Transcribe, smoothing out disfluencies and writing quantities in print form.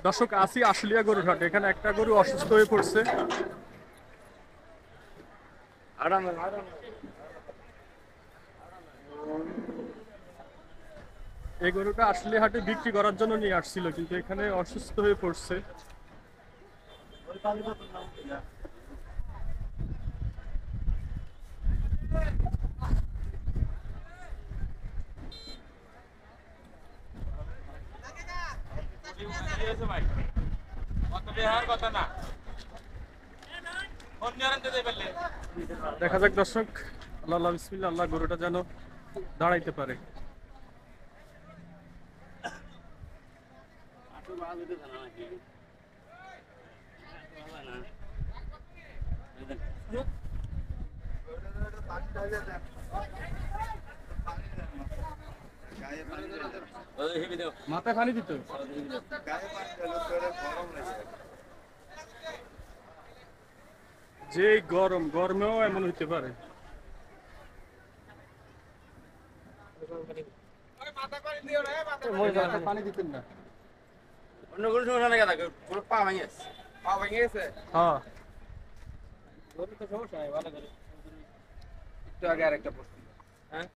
দর্শক আছি আশুলিয়া গরুর হাটে। এখানে একটা গরু অসুস্থ হয়ে পড়ছে। এই গরুটা আশুলিয়া হাটে বিক্রি করার জন্য নিয়ে আসছিল, কিন্তু এখানে অসুস্থ হয়ে পড়ছে। দেখা যাক দর্শক, আল্লাহ আল্লাহ বিসমিল্লাহ, আল্লাহ গরুটা যেন দাঁড়াইতে পারে। মাথায় পানি দিত। যে গরম, গরমেও এমন হইতে পারে। পানি দিতেন না। অন্য কোনো সমস্যা নেই দাদা, পুরো পা ভেঙে গেছে। পা ভেঙে গেছে? হ্যাঁ, গরু তো সমস্যা নাই, ভালো করে। একটু আগে আরেকটা পড়ছিল। হ্যাঁ?